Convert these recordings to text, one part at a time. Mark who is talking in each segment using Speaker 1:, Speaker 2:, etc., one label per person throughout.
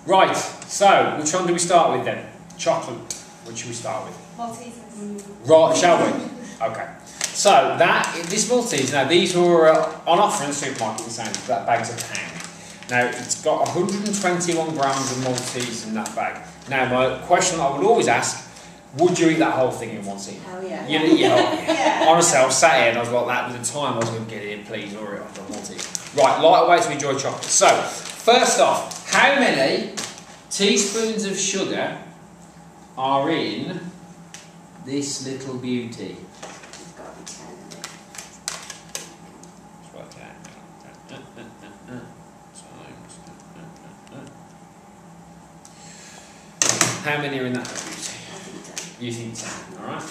Speaker 1: Right, so which one do we start with then? Chocolate. Which should we start with?
Speaker 2: Maltesers.
Speaker 1: Right, shall we? Okay. So this Maltese, now these were on offer in the supermarket in Sainsbury's, that bag's £1. Now it's got 121 grams of Maltese in that bag. Now my question I would always ask, would you eat that whole thing in one sitting?
Speaker 2: Hell yeah.
Speaker 1: You'd eat it whole. Yeah. Honestly, I was sat here and I was like, that was the time I was going to get it in, please, or after Maltese. Right, light way to enjoy chocolate. So, first off, how many teaspoons of sugar are in this little beauty?
Speaker 2: It's got to be 10 of it.
Speaker 1: Let's work it out. How many are in that beauty?
Speaker 2: I think 10.
Speaker 1: You think 10, alright?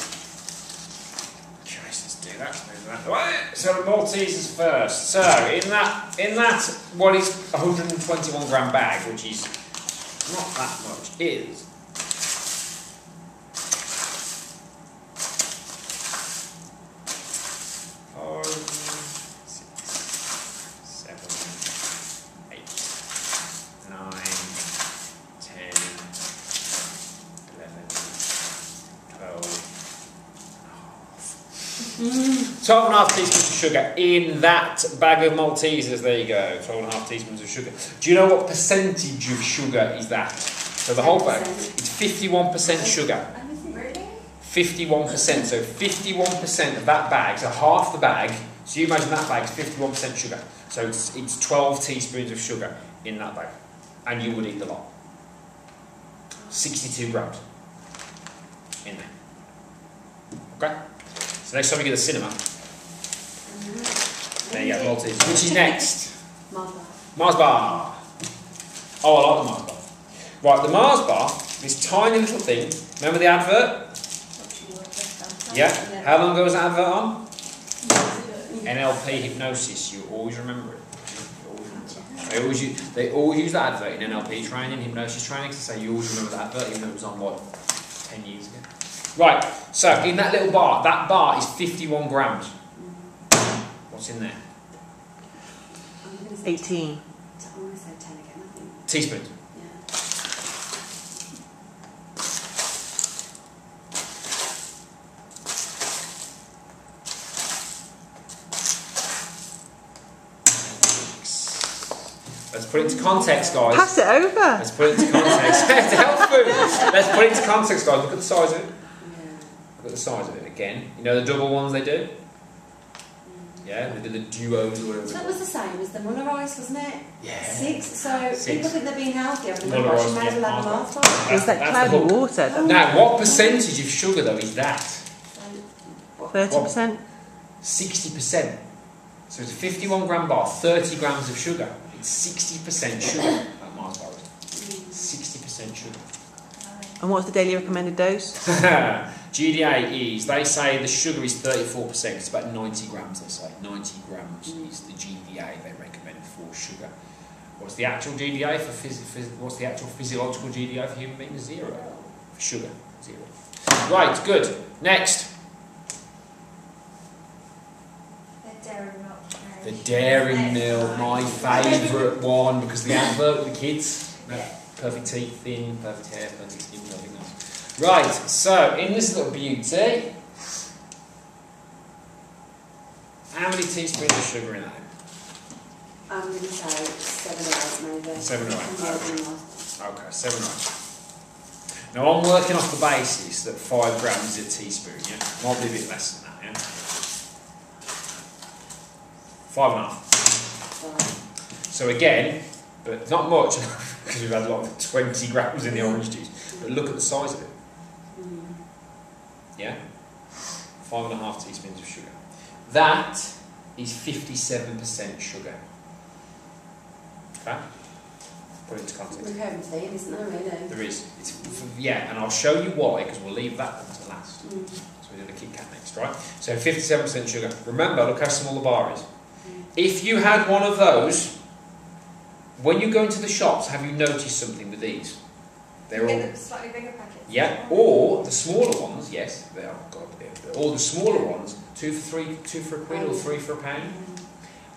Speaker 1: Let's do that. Move that away. So the Maltesers first. So in that what is 121 gram bag, which is not that much, is 4, 6, 7, 8, 9, 10, 11, 12. 12.5 teaspoons of sugar in that bag of Maltesers. There you go, 12.5 teaspoons of sugar. Do you know what percentage of sugar is that? So the whole bag, it's 51% sugar.
Speaker 2: Really?
Speaker 1: 51%, so 51% of that bag, so half the bag, so you imagine that bag is 51% sugar. So it's 12 teaspoons of sugar in that bag. And you would eat the lot. 62 grams in there. Okay? So next time you go to the cinema, there you go, Maltese. Which is next?
Speaker 2: Mars bar.
Speaker 1: Mars bar. Oh, I like the Mars bar. Right, the Mars bar, this tiny little thing. Remember the advert? Yeah. How long ago was that advert on? NLP hypnosis. You always remember it. You always remember that. They always use that advert in NLP training, hypnosis training, to say you always remember that advert, even though it was on what, 10 years ago. Right, so in that little bar, that bar is 51 grams. What's in there?
Speaker 2: I'm
Speaker 3: 18.
Speaker 2: going to say 10 again, I think.
Speaker 1: Teaspoons.
Speaker 2: Yeah.
Speaker 1: Let's put it into context, guys.
Speaker 3: Pass it over.
Speaker 1: Let's put it into context. It's health food. Let's put it into context, guys. Look at the size of it.
Speaker 2: Yeah.
Speaker 1: Look at the size of it again. You know the double ones they do? Yeah, they do the duos or whatever.
Speaker 2: So that was the same as the Muller Ice, wasn't it?
Speaker 1: Yeah.
Speaker 2: 6. So
Speaker 1: 6.
Speaker 2: people think they're being healthy after the
Speaker 1: Muller
Speaker 2: Muller Ice.
Speaker 1: Ice,
Speaker 2: You may as
Speaker 1: yeah,
Speaker 2: well have a
Speaker 1: Mars
Speaker 2: Mars bar.
Speaker 3: It was like
Speaker 1: That's
Speaker 3: cloudy
Speaker 1: the whole-
Speaker 3: water.
Speaker 1: Now, what percentage of sugar though is that?
Speaker 3: 30%.
Speaker 1: 60%. So it's a 51 gram bar, 30 grams of sugar. It's 60% sugar. That Mars bar is 60% sugar.
Speaker 3: And what's the daily recommended dose?
Speaker 1: GDA is, they say the sugar is 34%, it's about 90 grams, they say. 90 grams is the GDA they recommend for sugar. What's the actual GDA what's the actual physiological GDA for human beings? 0. For sugar, 0. Right, good. Next. The Dairy Milk, my favourite one, because the advert with the kids. Perfect teeth, thin, perfect hair, perfect skin, nothing else. Right, so in this little beauty, how many teaspoons of sugar in that?
Speaker 2: I'm going to say 7 or 8 maybe.
Speaker 1: 7 or 8.
Speaker 2: Okay.
Speaker 1: Okay, 7 or 8. Now I'm working off the basis that 5 grams is a teaspoon, yeah? Might be a bit less than that, yeah? 5.5. So again, but not much, because we've had like 20 grams in the orange juice. But look at the size of it. Yeah? 5.5 teaspoons of sugar. That is 57% sugar. Okay? Put it into context.
Speaker 2: We're having tea, isn't there, really?
Speaker 1: There is. Yeah, and I'll show you why, because we'll leave that one to last. So we do the Kit Kat next, right? So 57% sugar. Remember, look how small the bar is. If you had one of those, when you go into the shops, have you noticed something with these? They're all
Speaker 4: slightly bigger packets.
Speaker 1: Yeah, or the smaller ones, yes, they are. God, or the smaller ones, 2 for £1 or 3 for £1.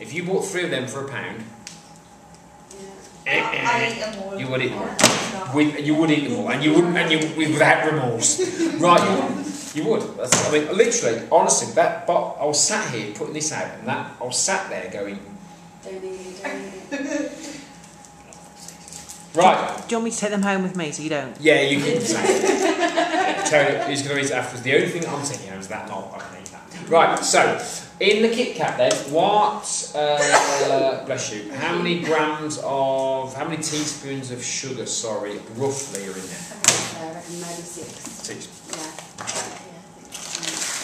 Speaker 1: If you bought 3 of them for £1,
Speaker 4: I eat them all.
Speaker 1: You would eat them all.
Speaker 4: With,
Speaker 1: You would eat them all, and you wouldn't, and you without remorse, right? You would. I mean, literally, honestly, that. But I was sat here putting this out, and that I was sat there going,
Speaker 2: Don't eat it.
Speaker 1: right.
Speaker 3: Do you want me to take them home with me so you don't?
Speaker 1: Yeah, you can say it. Tell you who's going to eat it afterwards. The only thing I'm taking home is that not I can eat that. Right. So, in the Kit Kat, then, what? Bless you. How many teaspoons of sugar? Sorry, roughly are in there.
Speaker 2: I reckon maybe 6.
Speaker 1: 6.
Speaker 2: Yeah.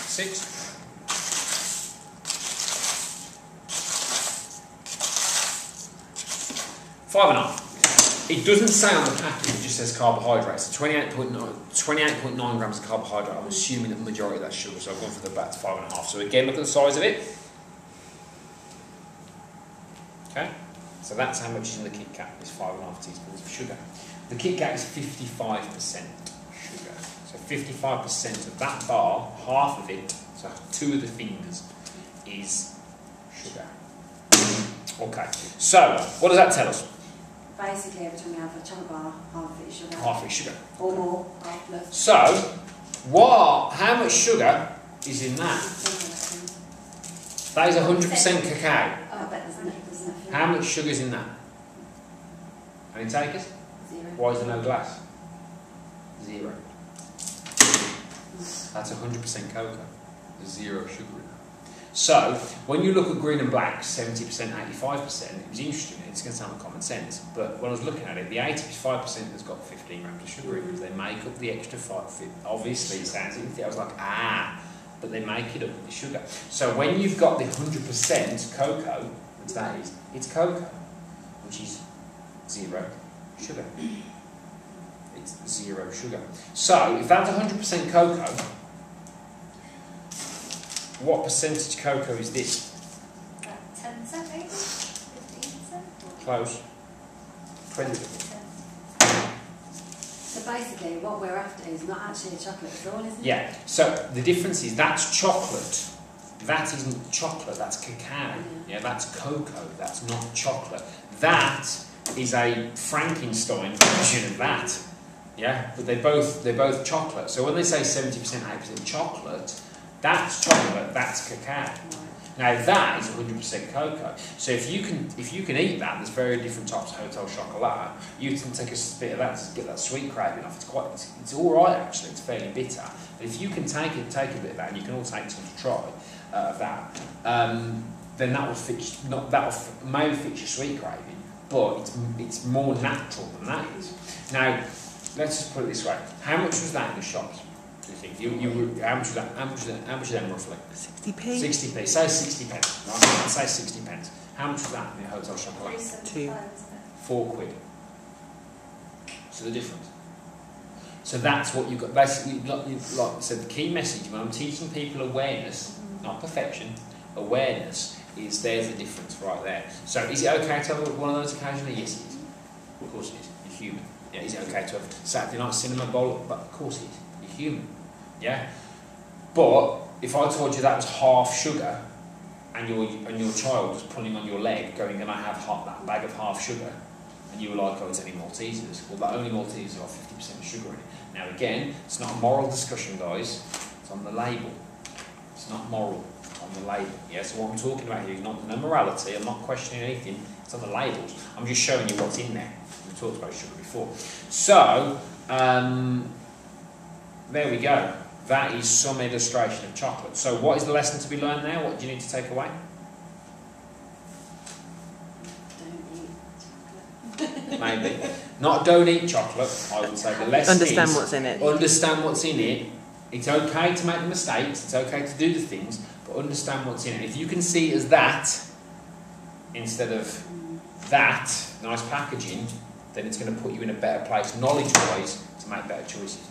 Speaker 1: 6. Five and a half. It doesn't say on the package, it just says carbohydrates. So 28.9 grams of carbohydrate. I'm assuming that the majority of that's sugar, so I've gone for the back to 5.5. So again, look at the size of it. Okay, so that's how much is in the Kit Kat, is 5.5 teaspoons of sugar. The Kit Kat is 55% sugar. So 55% of that bar, half of it, so 2 of the fingers, is sugar. Okay, so what does that tell us?
Speaker 2: Basically, every time you have a chocolate bar, half of it is sugar.
Speaker 1: Half is sugar.
Speaker 2: Or more, half less.
Speaker 1: So, how much sugar is in that? That is 100% cacao.
Speaker 2: Oh, I bet there's nothing.
Speaker 1: How much sugar is in that? Any takers?
Speaker 2: 0.
Speaker 1: Why is there no glass? 0. That's 100% cocoa. There's 0 sugar in that. So, when you look at green and black, 70%, 85%, it was interesting, it's going to sound like common sense, but when I was looking at it, the 85% has got 15 grams of sugar in it. They make up the extra 5. Obviously, it sounds easy. I was like, but they make it up with the sugar. So, when you've got the 100% cocoa, which that is, it's cocoa, which is 0 sugar. It's 0 sugar. So, if that's 100% cocoa, what percentage cocoa is this?
Speaker 4: about 10%, maybe? 15%?
Speaker 1: Close. 20.
Speaker 2: So basically, what we're after is not actually a chocolate at all, isn't it?
Speaker 1: Yeah, so the difference is that's chocolate. That isn't chocolate, that's cacao. Yeah, that's cocoa, that's not chocolate. That is a Frankenstein version of that. Yeah, but they're both chocolate. So when they say 70%, 80% chocolate, that's chocolate, that's cacao.
Speaker 2: Right.
Speaker 1: Now that is 100% cocoa. So if you can eat that, there's very different types of hotel chocolate. You can take a bit of that to get that sweet craving off. It's all right actually. It's fairly bitter. But if you can take a bit of that, and you can all take some to try of that, then that will maybe fix your sweet craving. But it's more natural than that is. Now let's just put it this way: how much was that in the shops? How much was that? How much of them roughly?
Speaker 3: 60p?
Speaker 1: 60p. Say 60 pence. Right? Say 60 pence. How much was that in the hotel chocolate?
Speaker 3: 2.
Speaker 1: 4 quid. So the difference. So that's what you've got. Basically, like I said, the key message when I'm teaching people awareness, not perfection, awareness, is there's a difference right there. So is it okay to have one of those occasionally? Yes, it is. Of course it is. You're human. Yeah, is it okay to have Saturday night cinema bowl? But of course it is. You're human. Yeah. But if I told you that was half sugar, and your child was pulling on your leg, going, "Can I have that bag of half sugar?" and you were like, "Oh, it's only Maltesers." Well, that only Maltesers got 50% sugar in it. Now again, it's not a moral discussion, guys. It's on the label. It's not moral. It's on the label. Yeah. So what I'm talking about here is no morality. I'm not questioning anything. It's on the labels. I'm just showing you what's in there. We talked about sugar before. So there we go. That is some illustration of chocolate. So what is the lesson to be learned there? What do you need to take away?
Speaker 2: Don't eat chocolate.
Speaker 1: Maybe. Not don't eat chocolate, I would say. The lesson
Speaker 3: Understand
Speaker 1: is
Speaker 3: what's in it.
Speaker 1: understand what's in it. It's okay to make the mistakes. It's okay to do the things. But understand what's in it. If you can see it as that, instead of that, nice packaging, then it's going to put you in a better place, knowledge-wise, to make better choices.